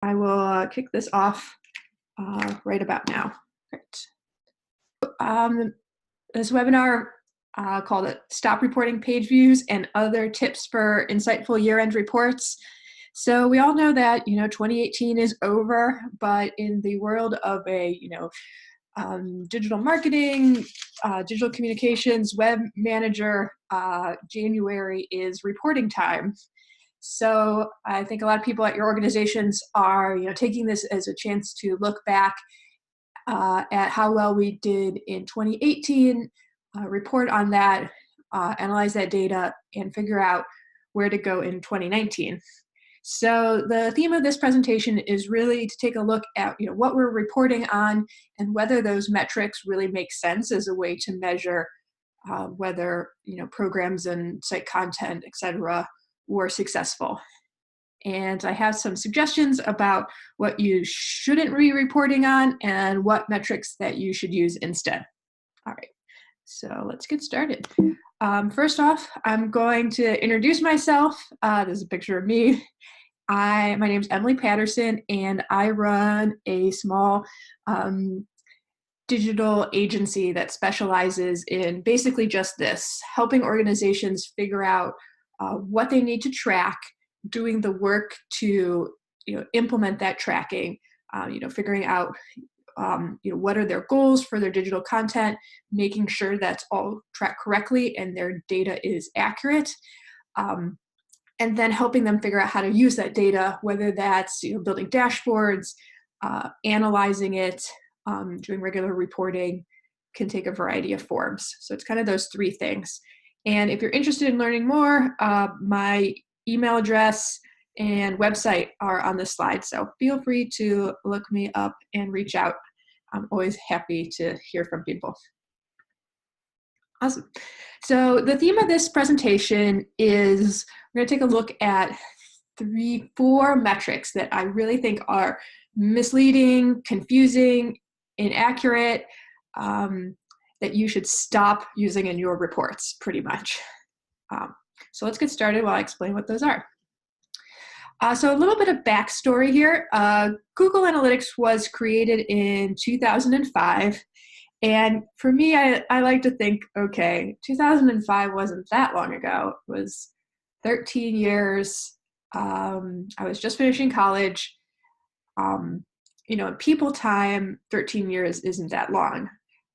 I will kick this off right about now. Great. This webinar called it Stop Reporting Page Views and Other Tips for Insightful Year-End Reports. So we all know that 2018 is over, but in the world of digital marketing, digital communications, web manager, January is reporting time. So I think a lot of people at your organizations are taking this as a chance to look back at how well we did in 2018, report on that, analyze that data, and figure out where to go in 2019. So the theme of this presentation is really to take a look at what we're reporting on and whether those metrics really make sense as a way to measure whether programs and site content, etc., were successful. And I have some suggestions about what you shouldn't be reporting on and what metrics that you should use instead. All right, so let's get started. First off, I'm going to introduce myself. This is a picture of me. My name is Emily Patterson, and I run a small digital agency that specializes in basically just this, helping organizations figure out what they need to track, doing the work to implement that tracking, figuring out what are their goals for their digital content, making sure that's all tracked correctly and their data is accurate, and then helping them figure out how to use that data, whether that's building dashboards, analyzing it, doing regular reporting, can take a variety of forms. So it's kind of those three things. And if you're interested in learning more, my email address and website are on this slide, so feel free to look me up and reach out. I'm always happy to hear from people. Awesome. So the theme of this presentation is we're going to take a look at four metrics that I really think are misleading, confusing, inaccurate, that you should stop using in your reports, pretty much. So let's get started while I explain what those are. So a little bit of backstory here. Google Analytics was created in 2005. And for me, I like to think, okay, 2005 wasn't that long ago. It was 13 years. I was just finishing college. In people time, 13 years isn't that long.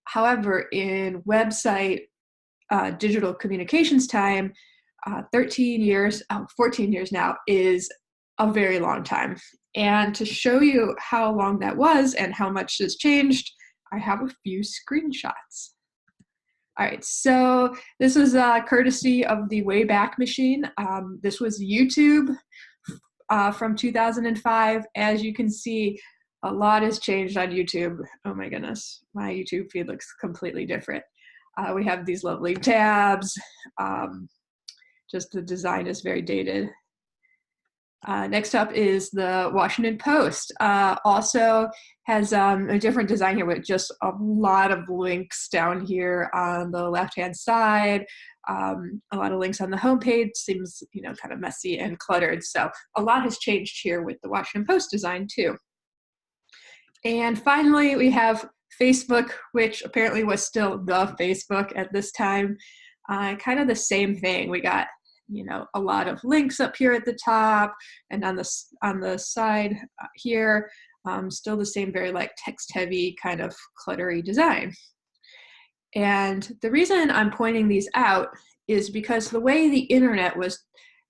However, in website digital communications time, 13 years, 14 years now is a very long time. And to show you how long that was and how much has changed, I have a few screenshots. All right, so this is courtesy of the Wayback Machine. This was YouTube from 2005. As you can see, a lot has changed on YouTube. Oh my goodness, my YouTube feed looks completely different. We have these lovely tabs. Just the design is very dated. Next up is the Washington Post. Also has a different design here with just a lot of links down here on the left-hand side. A lot of links on the homepage. Seems kind of messy and cluttered. So a lot has changed here with the Washington Post design too. And finally, we have Facebook, which apparently was still the Facebook at this time. Kind of the same thing. We got a lot of links up here at the top, and on the side here, still the same, very text-heavy kind of cluttery design. And the reason I'm pointing these out is because the way the internet was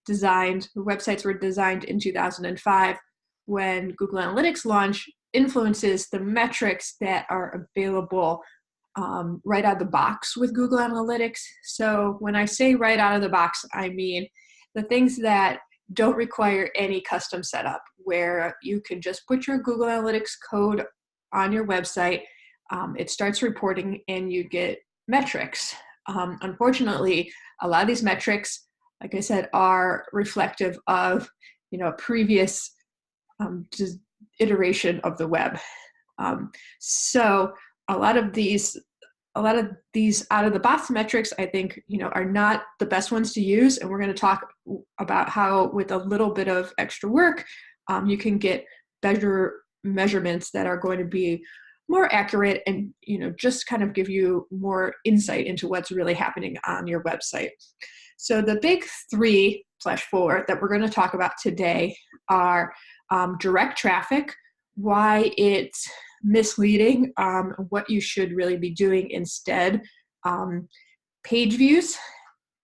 designed, the websites were designed in 2005 when Google Analytics launched, influences the metrics that are available right out of the box with Google Analytics. So when I say right out of the box, I mean the things that don't require any custom setup, where you can just put your Google Analytics code on your website, it starts reporting, and you get metrics. Unfortunately, a lot of these metrics, like I said, are reflective of a previous iteration of the web. So a lot of these out of the box metrics, I think, are not the best ones to use. And we're going to talk about how, with a little bit of extra work, you can get measurements that are going to be more accurate and, just kind of give you more insight into what's really happening on your website. So the big 3/4 that we're going to talk about today are direct traffic, why it's misleading, what you should really be doing instead, page views.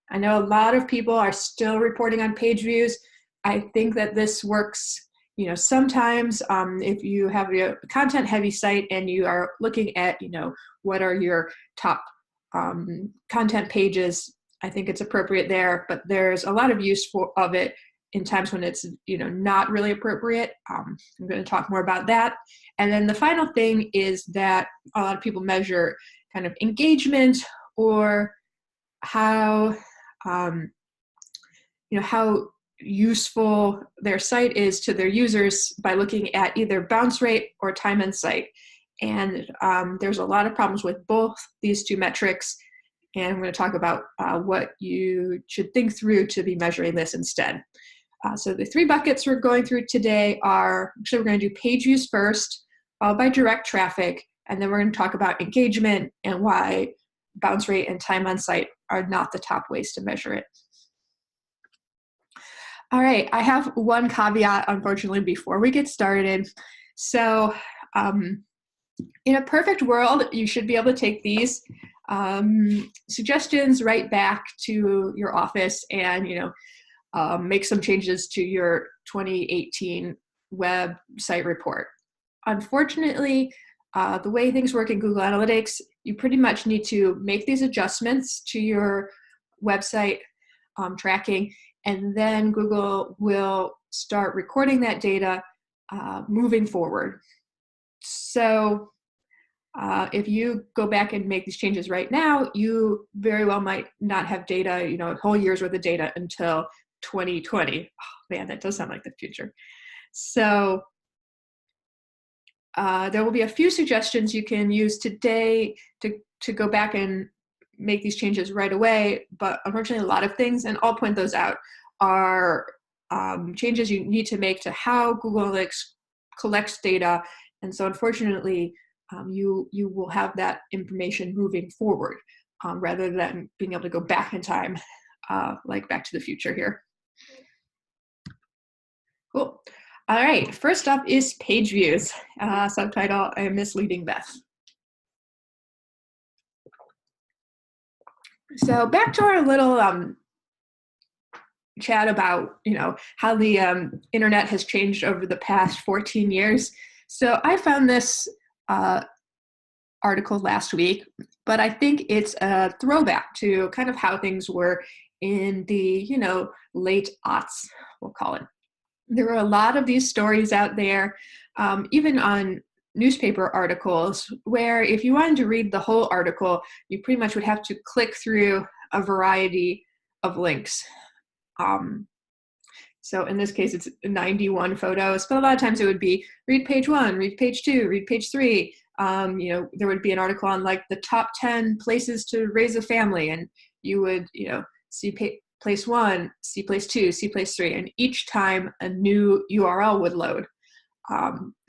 I know a lot of people are still reporting on page views. I think that this works, sometimes if you have a content heavy site and you are looking at, what are your top content pages, I think it's appropriate there, but there's a lot of use of it in times when it's, not really appropriate. I'm going to talk more about that. And then the final thing is that a lot of people measure kind of engagement or how, how useful their site is to their users by looking at either bounce rate or time on site. And there's a lot of problems with both these two metrics. And I'm going to talk about what you should think through to be measuring this instead. So the 3 buckets we're going through today are, actually we're going to do page views first, followed by direct traffic, and then we're going to talk about engagement and why bounce rate and time on site are not the top ways to measure it. All right, I have one caveat, unfortunately, before we get started. So in a perfect world, you should be able to take these suggestions right back to your office and, make some changes to your 2018 website report. Unfortunately, the way things work in Google Analytics, you pretty much need to make these adjustments to your website tracking, and then Google will start recording that data moving forward. So if you go back and make these changes right now, you very well might not have data, a whole year's worth of data until 2020. Oh man, that does sound like the future. So there will be a few suggestions you can use today to go back and make these changes right away, but unfortunately a lot of things, and I'll point those out, are changes you need to make to how Google Analytics collects data. And so unfortunately, you will have that information moving forward rather than being able to go back in time, like Back to the Future here. Cool. All right, first up is page views. Subtitle, I'm misleading Beth. So back to our little chat about, how the internet has changed over the past 14 years. So I found this article last week, but I think it's a throwback to kind of how things were in the, late aughts, we'll call it. There were a lot of these stories out there, even on newspaper articles, where if you wanted to read the whole article, you pretty much would have to click through a variety of links. So in this case, it's 91 photos, but a lot of times it would be read page 1, read page 2, read page 3. There would be an article on like the top 10 places to raise a family, and you would, see place 1, see place 2, see place 3, and each time a new URL would load.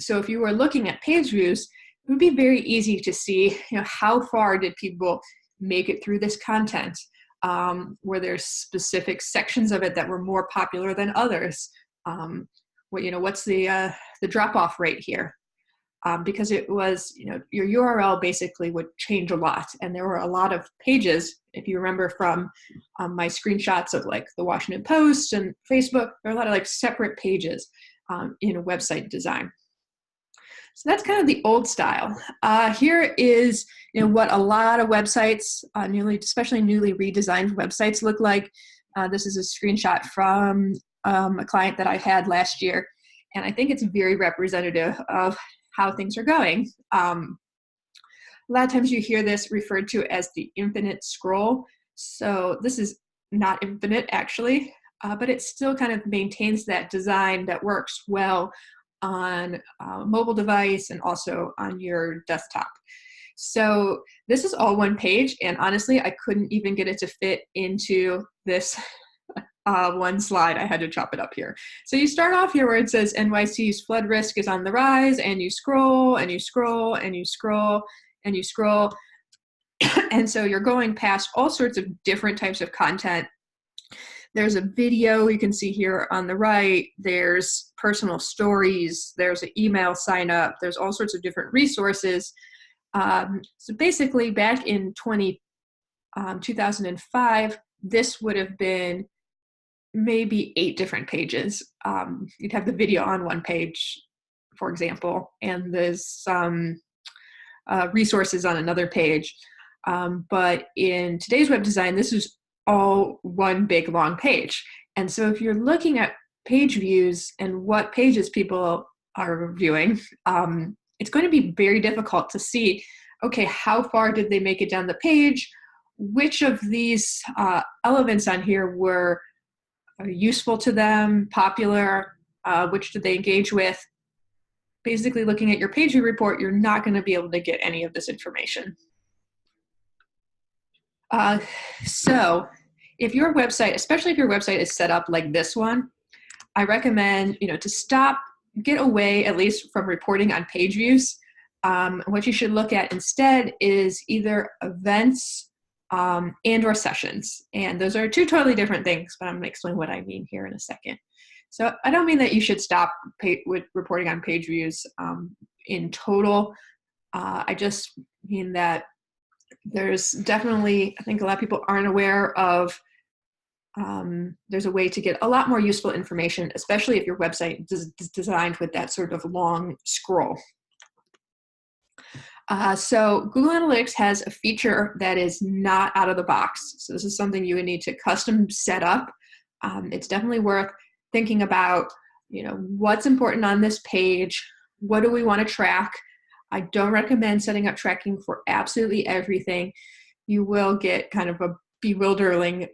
So if you were looking at page views, it would be very easy to see, how far did people make it through this content? Were there specific sections of it that were more popular than others? What's the drop-off rate here? Because it was, your URL basically would change a lot. And there were a lot of pages, if you remember from my screenshots of like the Washington Post and Facebook, there are a lot of like separate pages in a website design. So that's kind of the old style. Here is what a lot of websites, especially newly redesigned websites look like. This is a screenshot from a client that I had last year. And I think it's very representative of how things are going. A lot of times you hear this referred to as the infinite scroll. So this is not infinite actually, but it still kind of maintains that design that works well on a mobile device and also on your desktop. So this is all one page, and honestly, I couldn't even get it to fit into this one slide. I had to chop it up here. So you start off here where it says NYC's flood risk is on the rise, and you scroll and you scroll and you scroll and you scroll. And so you're going past all sorts of different types of content. There's a video you can see here on the right. There's personal stories. There's an email sign up. There's all sorts of different resources. So basically back in 2005, this would have been maybe 8 different pages. You'd have the video on one page, for example, and there's some resources on another page. But in today's web design, this is all one big long page. And so if you're looking at page views and what pages people are viewing, it's going to be very difficult to see, okay, how far did they make it down the page? Which of these elements on here were useful to them, popular, which did they engage with? Basically, looking at your page view report, you're not going to be able to get any of this information. So if your website, especially if your website is set up like this one, I recommend, to stop, get away at least from reporting on page views. What you should look at instead is either events and or sessions. And those are 2 totally different things, but I'm going to explain what I mean here in a second. So I don't mean that you should stop with reporting on page views in total. I just mean that there's definitely, I think a lot of people aren't aware of, there's a way to get a lot more useful information, especially if your website is designed with that sort of long scroll. So Google Analytics has a feature that is not out of the box. So this is something you would need to custom set up. It's definitely worth thinking about, what's important on this page? What do we want to track? I don't recommend setting up tracking for absolutely everything. You will get kind of a bewildering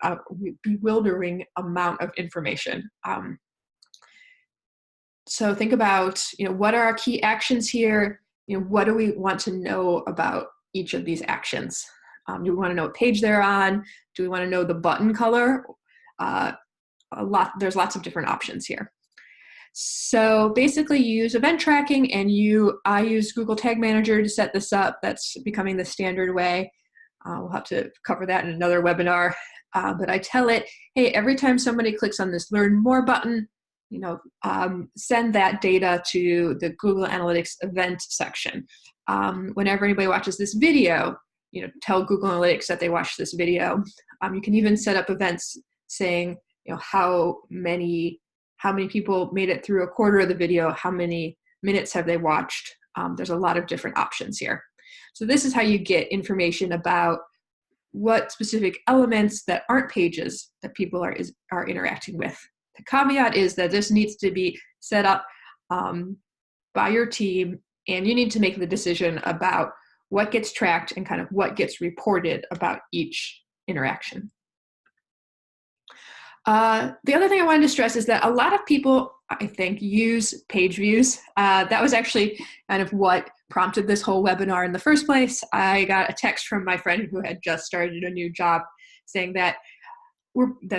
amount of information. So think about, what are our key actions here? What do we want to know about each of these actions? Do we want to know what page they're on? Do we want to know the button color? There's lots of different options here. So basically you use event tracking, and I use Google Tag Manager to set this up. That's becoming the standard way. We'll have to cover that in another webinar. But I tell it, hey, every time somebody clicks on this Learn More button, send that data to the Google Analytics event section. Whenever anybody watches this video, tell Google Analytics that they watched this video. You can even set up events saying, how many people made it through a quarter of the video, how many minutes have they watched. There's a lot of different options here. So this is how you get information about what specific elements that aren't pages that people are interacting with. The caveat is that this needs to be set up by your team, and you need to make the decision about what gets tracked and kind of what gets reported about each interaction. The other thing I wanted to stress is that a lot of people, I think, use page views. That was actually kind of what prompted this whole webinar in the first place. I got a text from my friend who had just started a new job saying that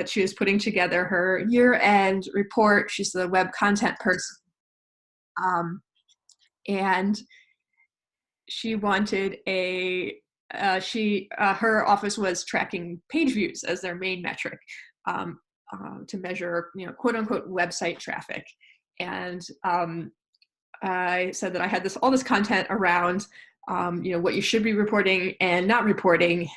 she was putting together her year-end report. She's the web content person. And she wanted her office was tracking page views as their main metric. To measure, quote unquote, website traffic. And I said that I had all this content around, what you should be reporting and not reporting.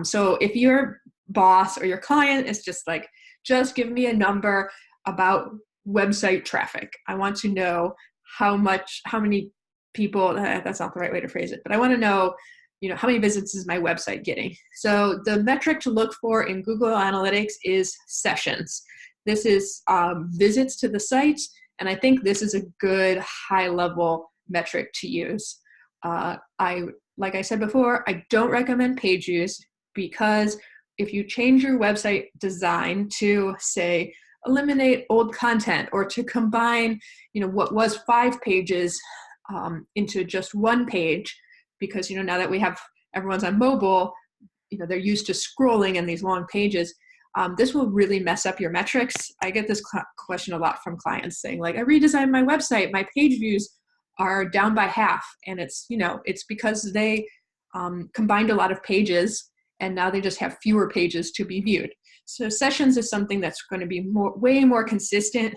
So if your boss or your client is just like, just give me a number about website traffic. I want to know how many people, that's not the right way to phrase it, but I want to know, how many visits is my website getting? So the metric to look for in Google Analytics is sessions. This is visits to the site, and I think this is a good high-level metric to use. Like I said before, I don't recommend page views, because if you change your website design to, say, eliminate old content, or to combine, what was 5 pages into just 1 page, because now that everyone's on mobile, they're used to scrolling in these long pages. this will really mess up your metrics. I get this question a lot from clients saying like, I redesigned my website, my page views are down by half. And it's, it's because they combined a lot of pages and now they just have fewer pages to be viewed. So sessions is something that's going to be way more consistent.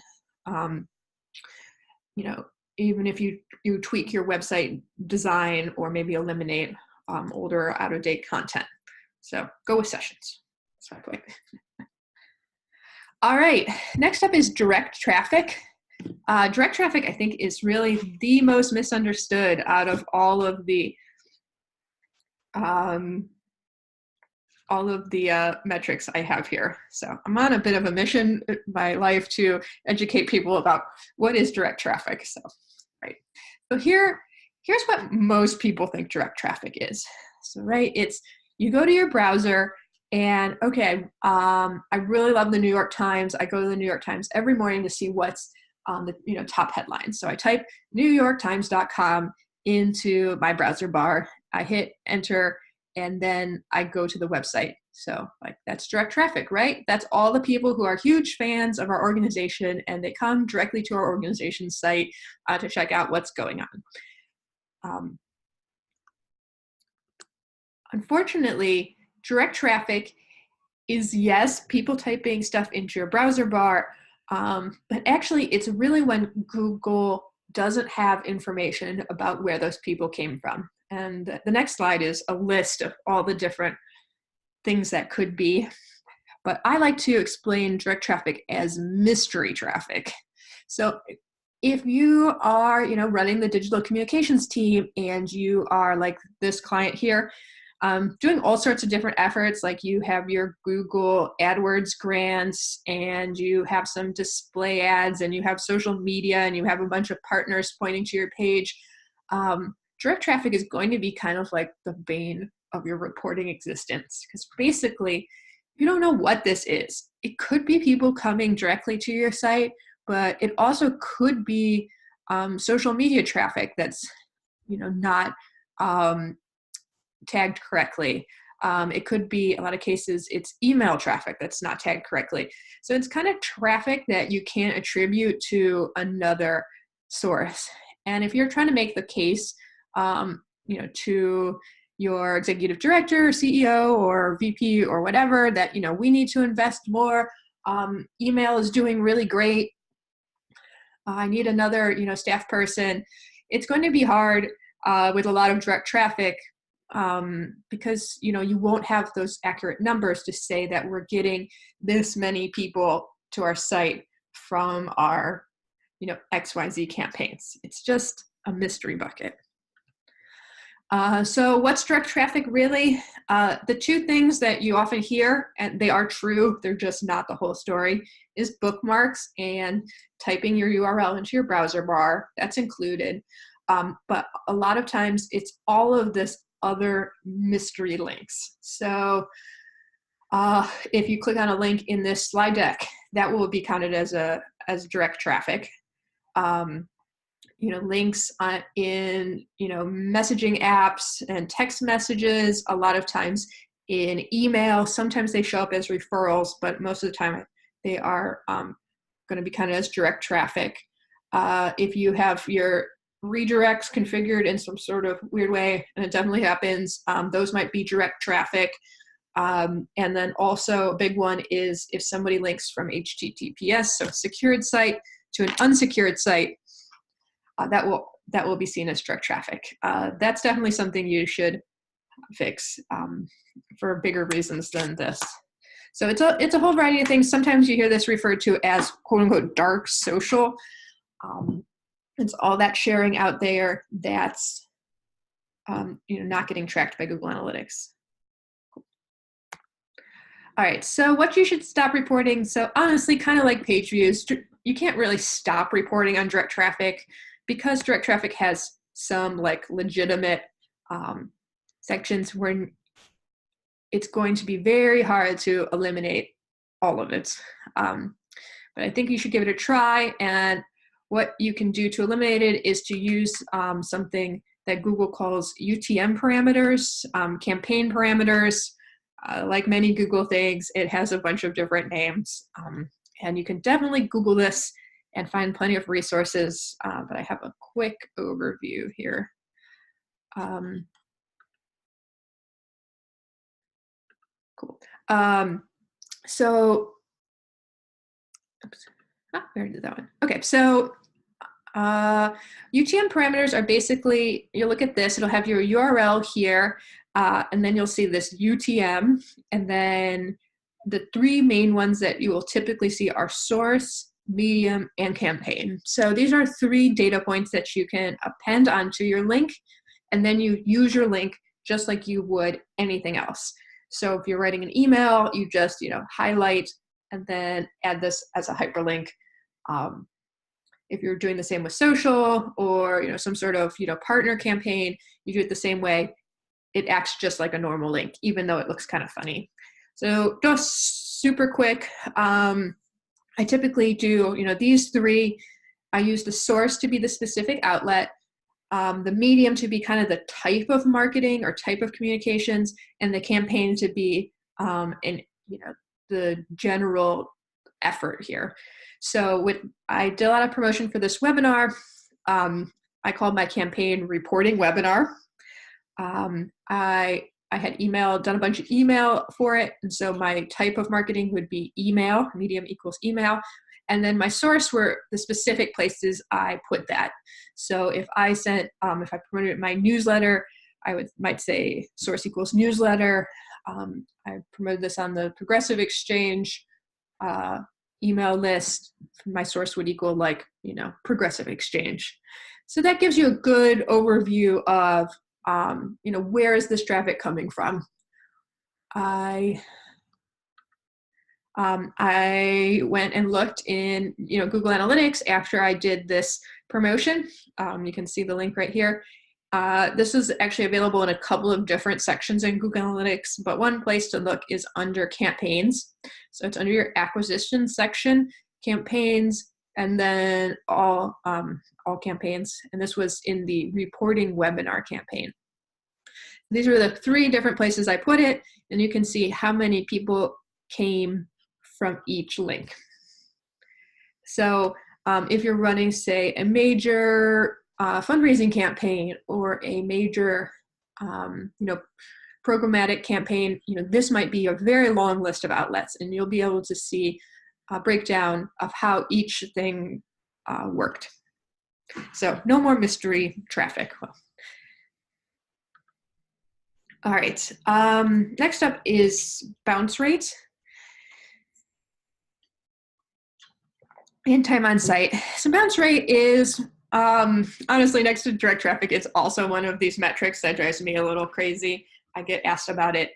Even if you tweak your website design or maybe eliminate older or out-of-date content. So go with sessions. That's my point. All right, next up is direct traffic. Direct traffic, I think, is really the most misunderstood out of all of the metrics I have here. So I'm on a bit of a mission in my life to educate people about what is direct traffic. So, right. So here's what most people think direct traffic is. So, right, it's you go to your browser and, okay, I really love the New York Times. I go to the New York Times every morning to see what's on the top headlines. So I type newyorktimes.com into my browser bar. I hit enter, and then I go to the website. So like that's direct traffic, right? That's all the people who are huge fans of our organization and they come directly to our organization's site to check out what's going on. Unfortunately, direct traffic is, yes, people typing stuff into your browser bar, but actually it's really when Google doesn't have information about where those people came from. And the next slide is a list of all the different things that could be. But I like to explain direct traffic as mystery traffic. So if you are, running the digital communications team and you are like this client here, doing all sorts of different efforts, like you have your Google AdWords grants and you have some display ads and you have social media and you have a bunch of partners pointing to your page. Direct traffic is going to be kind of like the bane of your reporting existence because basically you don't know what this is. It could be people coming directly to your site, but it also could be social media traffic that's not tagged correctly. It could be, a lot of cases, it's email traffic that's not tagged correctly. So it's kind of traffic that you can't attribute to another source. And if you're trying to make the case, to your executive director, or CEO, or VP, or whatever, that, we need to invest more. Email is doing really great. I need another, staff person. It's going to be hard with a lot of direct traffic because, you won't have those accurate numbers to say that we're getting this many people to our site from our, XYZ campaigns. It's just a mystery bucket. So what's direct traffic really? The two things that you often hear, and they are true, they're just not the whole story, is bookmarks and typing your URL into your browser bar. That's included. But a lot of times it's all of this other mystery links. So if you click on a link in this slide deck, that will be counted as direct traffic. Links in, messaging apps and text messages, a lot of times in email. Sometimes they show up as referrals, but most of the time they are going to be counted as direct traffic. If you have your redirects configured in some sort of weird way, and it definitely happens, those might be direct traffic. And then also a big one is if somebody links from HTTPS, so secured site, to an unsecured site, that will be seen as direct traffic. That's definitely something you should fix for bigger reasons than this. So it's a whole variety of things. Sometimes you hear this referred to as quote unquote dark social. It's all that sharing out there that's not getting tracked by Google Analytics. Cool. All right, so what you should stop reporting. So honestly, kind of like Pageviews, you can't really stop reporting on direct traffic because direct traffic has some like legitimate sections where it's going to be very hard to eliminate all of it. But I think you should give it a try. And what you can do to eliminate it is to use something that Google calls UTM parameters, campaign parameters. like many Google things, it has a bunch of different names. And you can definitely Google this and find plenty of resources, but I have a quick overview here. Cool. So, oops. We already did that one. Okay, so UTM parameters are basically, you look at this, it'll have your URL here, and then you'll see this UTM, and then the three main ones that you will typically see are source, medium, and campaign. So these are three data points that you can append onto your link, and then you use your link just like you would anything else. So if you're writing an email, you just highlight and then add this as a hyperlink. If you're doing the same with social or some sort of partner campaign, you do it the same way. It acts just like a normal link, even though it looks kind of funny. So just super quick, I typically do these three. I use the source to be the specific outlet, the medium to be kind of the type of marketing or type of communications, and the campaign to be the general effort here. So I did a lot of promotion for this webinar. I called my campaign Reporting Webinar. I had done a bunch of email for it, and so my type of marketing would be email, medium equals email, and then my source were the specific places I put that. So if I promoted my newsletter, might say source equals newsletter. I promoted this on the Progressive Exchange email list. My source would equal Progressive Exchange. So that gives you a good overview of where is this traffic coming from. I went and looked in Google Analytics after I did this promotion. You can see the link right here. This is actually available in a couple of different sections in Google Analytics, but one place to look is under campaigns. So it's under your acquisition section, campaigns, and then all campaigns. And this was in the reporting webinar campaign. These are the three different places I put it, and you can see how many people came from each link. So if you're running, say, a major fundraising campaign or a major programmatic campaign, this might be a very long list of outlets, and you'll be able to see a breakdown of how each thing worked. So no more mystery traffic. All right, next up is bounce rate and time on site. So bounce rate is, honestly, next to direct traffic, it's also one of these metrics that drives me a little crazy. I get asked about it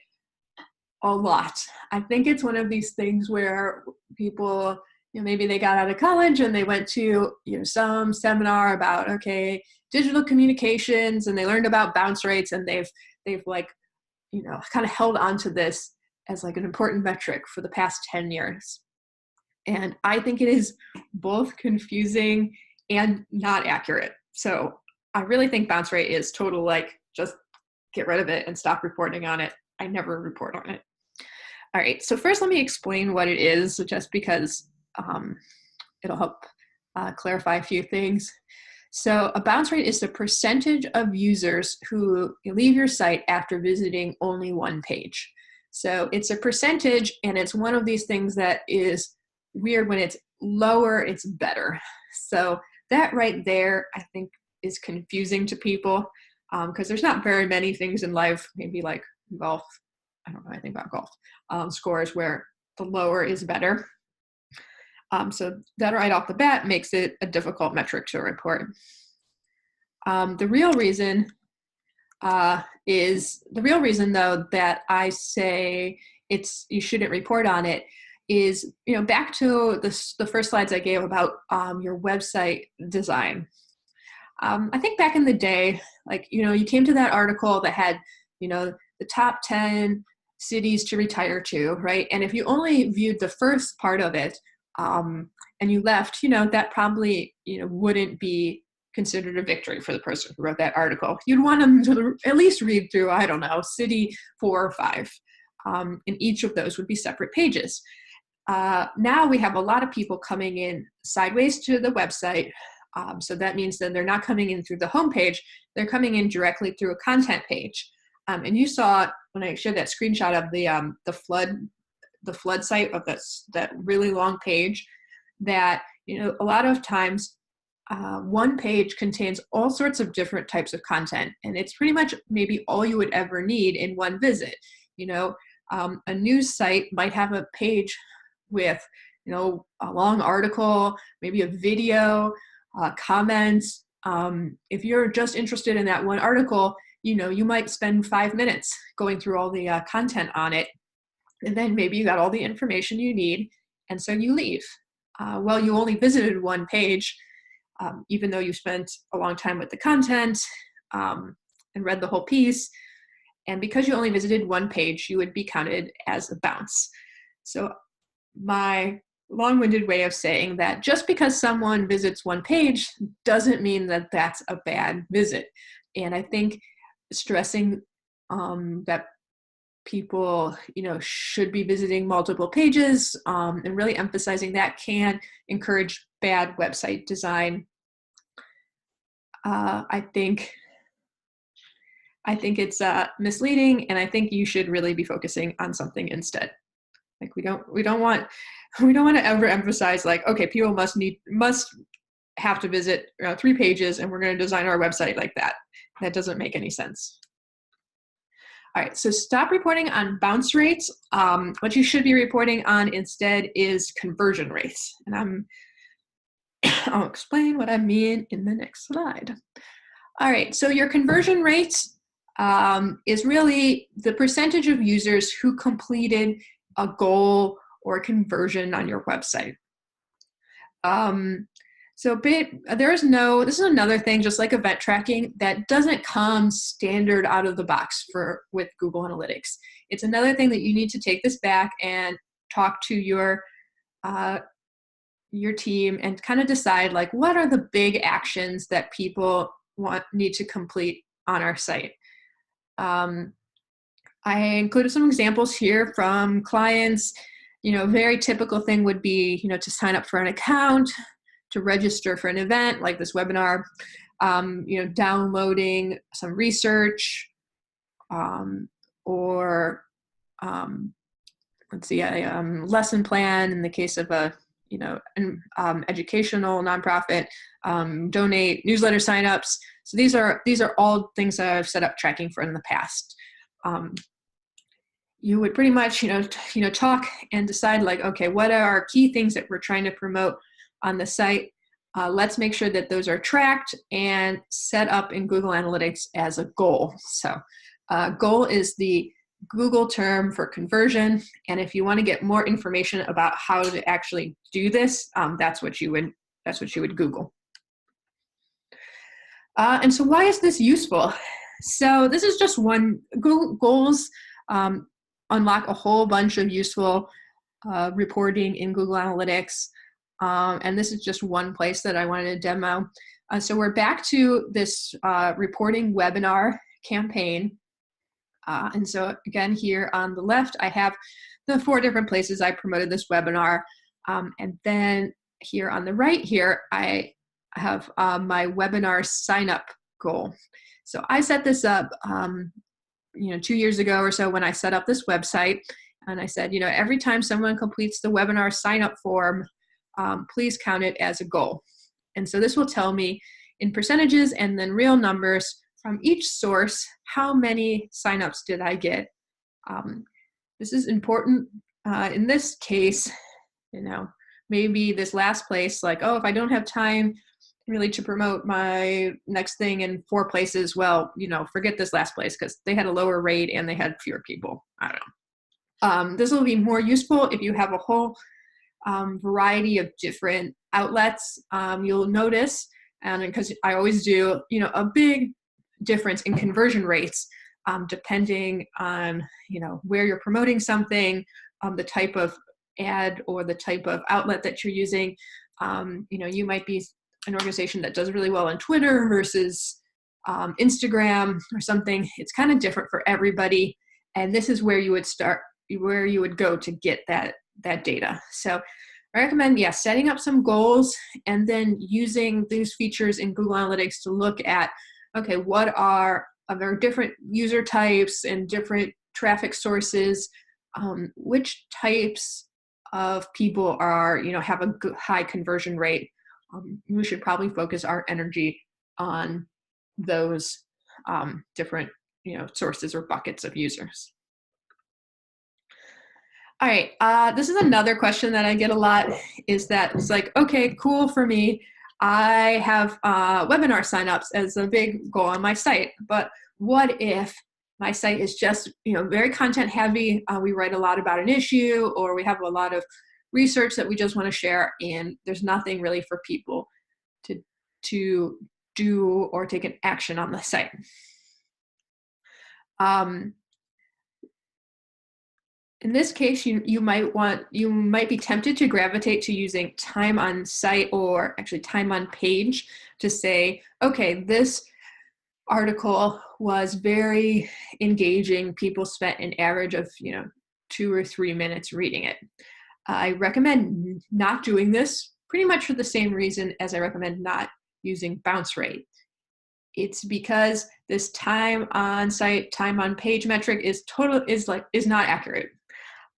a lot. I think it's one of these things where people, maybe they got out of college and they went to some seminar about digital communications, and they learned about bounce rates, and they've kind of held on to this as an important metric for the past 10 years. And I think it is both confusing and not accurate. So I really think bounce rate is total, just get rid of it and stop reporting on it. I never report on it. All right, so first let me explain what it is, just because it'll help clarify a few things. So a bounce rate is the percentage of users who leave your site after visiting only one page. So it's a percentage, and it's one of these things that is weird. When it's lower, it's better. So that right there, I think, is confusing to people because there's not very many things in life, maybe like golf, I don't know anything about golf, scores where the lower is better. So that right off the bat makes it a difficult metric to report. The real reason though that I say you shouldn't report on it is, back to the first slides I gave about your website design. I think back in the day, you came to that article that had, the top 10 cities to retire to, right? And if you only viewed the first part of it, and you left, that probably, wouldn't be considered a victory for the person who wrote that article. You'd want them to at least read through, I don't know, city 4 or 5. and each of those would be separate pages. Now we have a lot of people coming in sideways to the website. So that means that they're not coming in through the homepage, they're coming in directly through a content page. And you saw when I shared that screenshot of the flood site of that really long page, that a lot of times one page contains all sorts of different types of content, and it's pretty much maybe all you would ever need in one visit. A news site might have a page with a long article, maybe a video, comments. If you're just interested in that one article, you might spend 5 minutes going through all the content on it, and then maybe you got all the information you need, and so you leave. Well, you only visited one page, even though you spent a long time with the content and read the whole piece. And because you only visited one page, you would be counted as a bounce. So my long-winded way of saying that just because someone visits one page doesn't mean that that's a bad visit. And I think stressing that people should be visiting multiple pages and really emphasizing that can encourage bad website design. I think it's misleading, and I think you should really be focusing on something instead. Like we don't want to ever emphasize like, okay, people must have to visit 3 pages and we're going to design our website like that. That doesn't make any sense. All right, so stop reporting on bounce rates. What you should be reporting on instead is conversion rates. And I'll explain what I mean in the next slide. All right, so your conversion rates is really the percentage of users who completed a goal or a conversion on your website. This is another thing, just like event tracking, that doesn't come standard out of the box with Google Analytics. It's another thing that you need to take this back and talk to your team and kind of decide, like, what are the big actions that people need to complete on our site. I included some examples here from clients. Very typical thing would be, to sign up for an account, to register for an event like this webinar, downloading some research, or a lesson plan in the case of a educational nonprofit, donate, newsletter signups. So these are all things that I've set up tracking for in the past. You would pretty much talk and decide, like, okay, what are our key things that we're trying to promote on the site? Let's make sure that those are tracked and set up in Google Analytics as a goal. So goal is the Google term for conversion. And if you want to get more information about how to actually do this, that's what you would Google. And so why is this useful? So this is just one. Google goals unlock a whole bunch of useful reporting in Google Analytics. And this is just one place that I wanted to demo. So we're back to this reporting webinar campaign. And so again, here on the left, I have the 4 different places I promoted this webinar. And then here on the right here, I have my webinar sign up goal. So I set this up 2 years ago or so when I set up this website, and I said, every time someone completes the webinar sign up form, please count it as a goal. And so this will tell me in percentages and then real numbers from each source, how many signups did I get? This is important. In this case, maybe this last place, like, oh, if I don't have time really to promote my next thing in 4 places, well, forget this last place because they had a lower rate and they had fewer people. I don't know. This will be more useful if you have a whole variety of different outlets. You'll notice, and because I always do, a big difference in conversion rates depending on where you're promoting something, the type of ad or the type of outlet that you're using. You might be an organization that does really well on Twitter versus Instagram or something. It's kind of different for everybody, and this is where you would start where you would go to get that data. So I recommend, setting up some goals and then using these features in Google Analytics to look at, okay, what are there different user types and different traffic sources, which types of people are, have a good, high conversion rate. We should probably focus our energy on those different, sources or buckets of users. All right, this is another question that I get a lot, is that it's like, okay, cool for me. I have webinar signups as a big goal on my site, but what if my site is just, very content heavy? We write a lot about an issue, or we have a lot of research that we just want to share, and there's nothing really for people to do or take an action on the site. In this case, you might be tempted to gravitate to using time on site, or actually time on page, to say, okay, this article was very engaging. People spent an average of 2 or 3 minutes reading it. I recommend not doing this pretty much for the same reason as I recommend not using bounce rate. It's because this time on site, time on page metric is not accurate.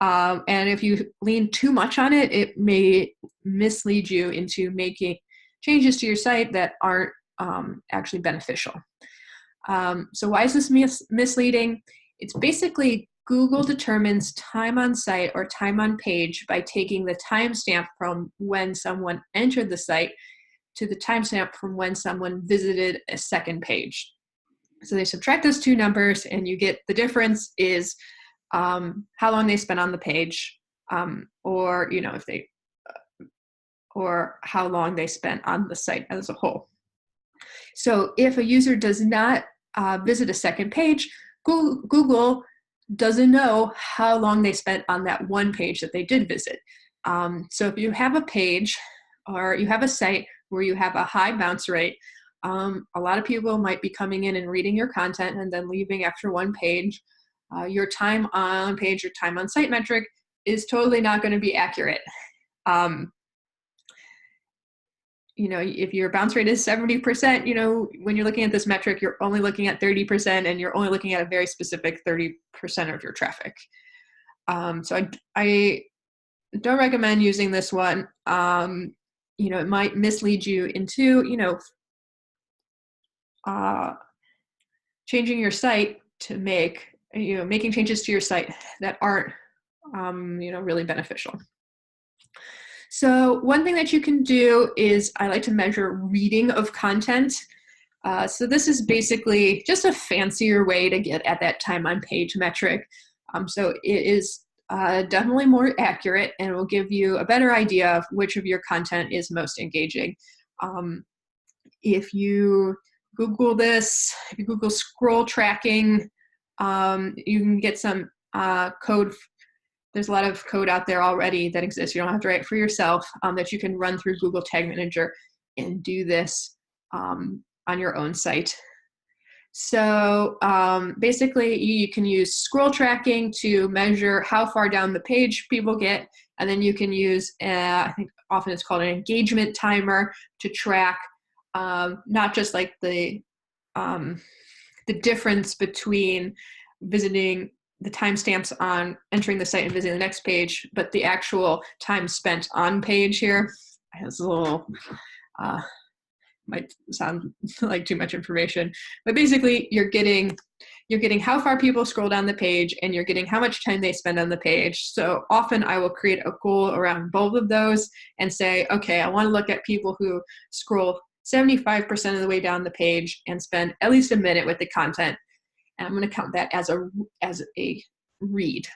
And if you lean too much on it, it may mislead you into making changes to your site that aren't actually beneficial. So why is this misleading? It's basically Google determines time on site or time on page by taking the timestamp from when someone entered the site to the timestamp from when someone visited a second page. So they subtract those two numbers, and you get the difference is how long they spent on the page, or or how long they spent on the site as a whole. So if a user does not visit a second page, Google doesn't know how long they spent on that one page that they did visit. So if you have a page or you have a site where you have a high bounce rate, a lot of people might be coming in and reading your content and then leaving after one page. Your time on page or time on site metric is totally not going to be accurate. If your bounce rate is 70%, when you're looking at this metric, you're only looking at 30%, and you're only looking at a very specific 30% of your traffic. So I don't recommend using this one. It might mislead you into, changing your site to making changes to your site that aren't, really beneficial. So one thing that you can do is I like to measure reading of content. So this is basically just a fancier way to get at that time on page metric. So it is definitely more accurate, and will give you a better idea of which of your content is most engaging. If you Google this, if you Google scroll tracking, you can get some code. There's a lot of code out there already that exists. You don't have to write it for yourself, that you can run through Google Tag Manager and do this on your own site. So basically, you can use scroll tracking to measure how far down the page people get, and then you can use, I think often it's called an engagement timer, to track not just like the difference between visiting the timestamps on entering the site and visiting the next page, but the actual time spent on page here. It's a little, might sound like too much information, but basically you're getting how far people scroll down the page, and you're getting how much time they spend on the page. So often I will create a goal around both of those and say, okay, I want to look at people who scroll 75% of the way down the page and spend at least a minute with the content. And I'm going to count that as a read.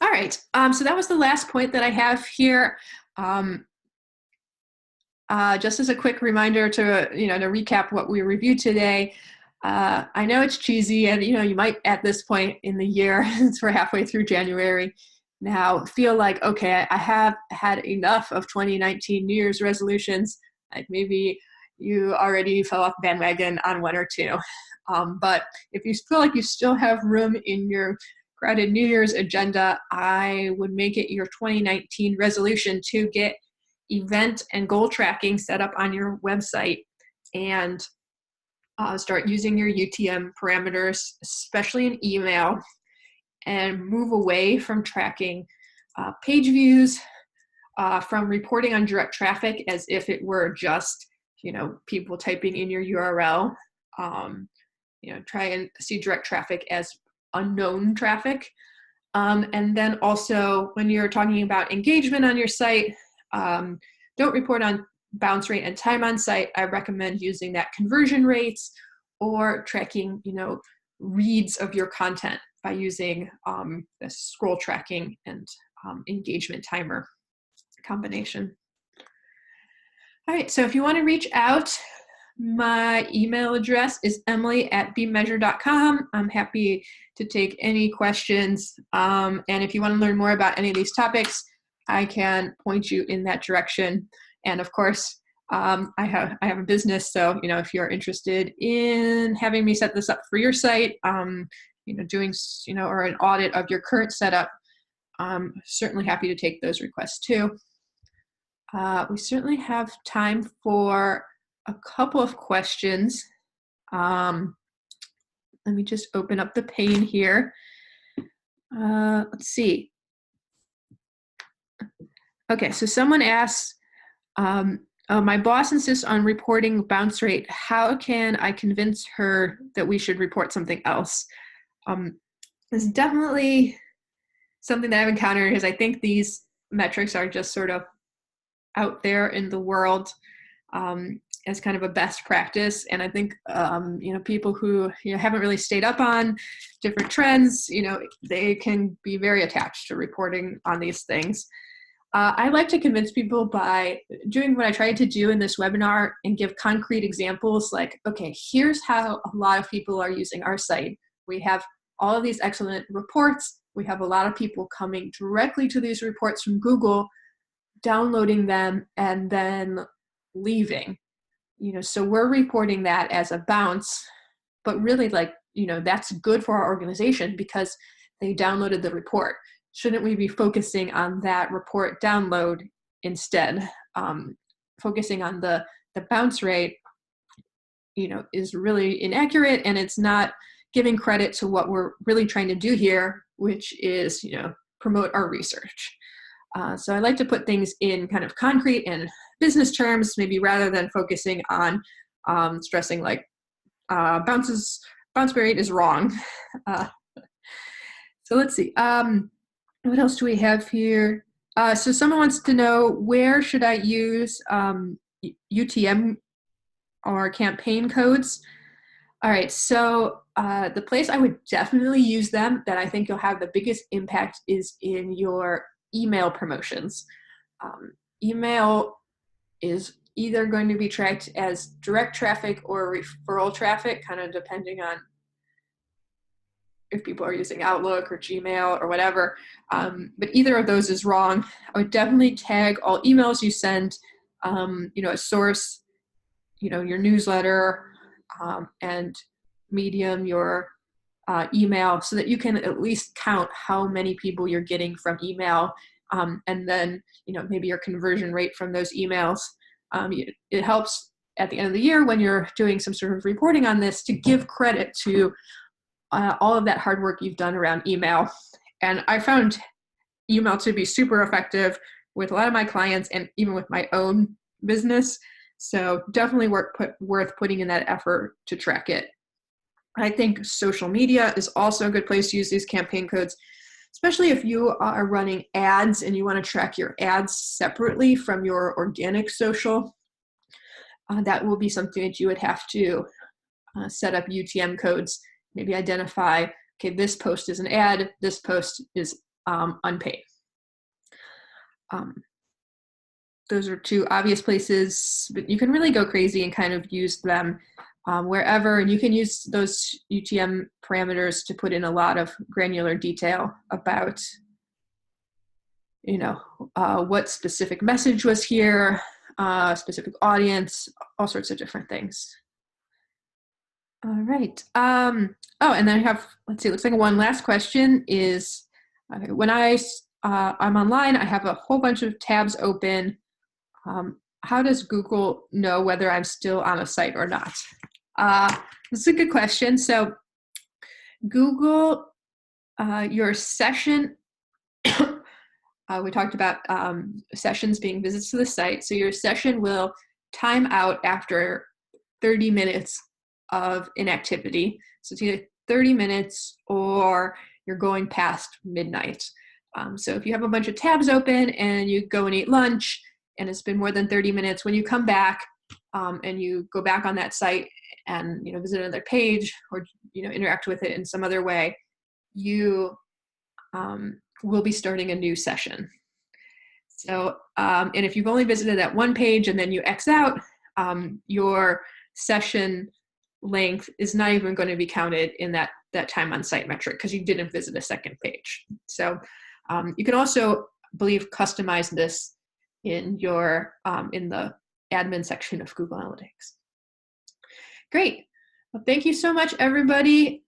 All right, so that was the last point that I have here. Just as a quick reminder to recap what we reviewed today. I know it's cheesy, and you might at this point in the year, since we're halfway through January now, feel like, okay, I have had enough of 2019 New Year's resolutions. Like maybe you already fell off the bandwagon on one or two. But if you feel like you still have room in your crowded New Year's agenda, I would make it your 2019 resolution to get event and goal tracking set up on your website and start using your UTM parameters, especially in email, and move away from tracking page views, from reporting on direct traffic as if it were just, people typing in your URL. Try and see direct traffic as unknown traffic. And then also when you're talking about engagement on your site, don't report on bounce rate and time on site. I recommend using that conversion rates or tracking, reads of your content by using the scroll tracking and engagement timer combination. All right, so if you want to reach out, my email address is emily@bemeasure.com. I'm happy to take any questions. And if you want to learn more about any of these topics, I can point you in that direction. And of course, I have a business, so if you're interested in having me set this up for your site, doing or an audit of your current setup, I'm certainly happy to take those requests too. We certainly have time for a couple of questions. Let me just open up the pane here. Let's see. Okay, so someone asks, my boss insists on reporting bounce rate. How can I convince her that we should report something else? This is definitely something that I've encountered, because I think these metrics are just sort of out there in the world as kind of a best practice. And I think, people who haven't really stayed up on different trends, they can be very attached to reporting on these things. I like to convince people by doing what I tried to do in this webinar and give concrete examples like, okay, here's how a lot of people are using our site. We have all of these excellent reports. We have a lot of people coming directly to these reports from Google, downloading them, and then leaving. So we're reporting that as a bounce, but really that's good for our organization because they downloaded the report. Shouldn't we be focusing on that report download instead? Focusing on the bounce rate, is really inaccurate, and it's not giving credit to what we're really trying to do here, which is, promote our research. So I like to put things in kind of concrete and business terms, maybe rather than focusing on stressing like bounce rate is wrong. So let's see. What else do we have here? So someone wants to know, where should I use UTM or campaign codes? All right, so the place I would definitely use them, that I think you'll have the biggest impact, is in your email promotions. Email is either going to be tracked as direct traffic or referral traffic, kind of depending on if people are using Outlook or Gmail or whatever. But either of those is wrong. I would definitely tag all emails you send, a source, your newsletter, and medium, your email, so that you can at least count how many people you're getting from email, and then maybe your conversion rate from those emails. It helps at the end of the year when you're doing some sort of reporting on this to give credit to all of that hard work you've done around email. And I found email to be super effective with a lot of my clients and even with my own business. So definitely worth putting in that effort to track it. I think social media is also a good place to use these campaign codes, especially if you are running ads and you want to track your ads separately from your organic social. That will be something that you would have to set up UTM codes, maybe identify, okay, this post is an ad, this post is unpaid. Those are two obvious places, but you can really go crazy and kind of use them wherever, and you can use those UTM parameters to put in a lot of granular detail about, what specific message was here, specific audience, all sorts of different things. All right. Oh, and then I have, let's see, looks like one last question is, when I'm online, I have a whole bunch of tabs open. How does Google know whether I'm still on a site or not? This is a good question. So Google, your session, we talked about sessions being visits to the site. So your session will time out after 30 minutes of inactivity. So it's either 30 minutes or you're going past midnight. So if you have a bunch of tabs open and you go and eat lunch and it's been more than 30 minutes, when you come back and you go back on that site and visit another page or interact with it in some other way, you will be starting a new session. So, and if you've only visited that one page and then you X out, your session length is not even going to be counted in that time on site metric because you didn't visit a second page. So you can also, I believe, customize this in your in the admin section of Google Analytics. Great. Well, thank you so much, everybody.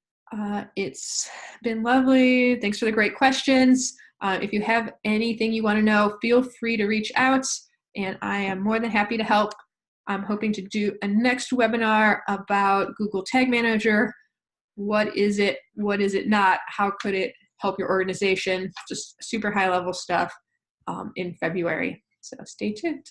It's been lovely. Thanks for the great questions. If you have anything you want to know, feel free to reach out, and I am more than happy to help. I'm hoping to do a next webinar about Google Tag Manager. What is it? What is it not? How could it help your organization? Just super high level stuff in February. So stay tuned.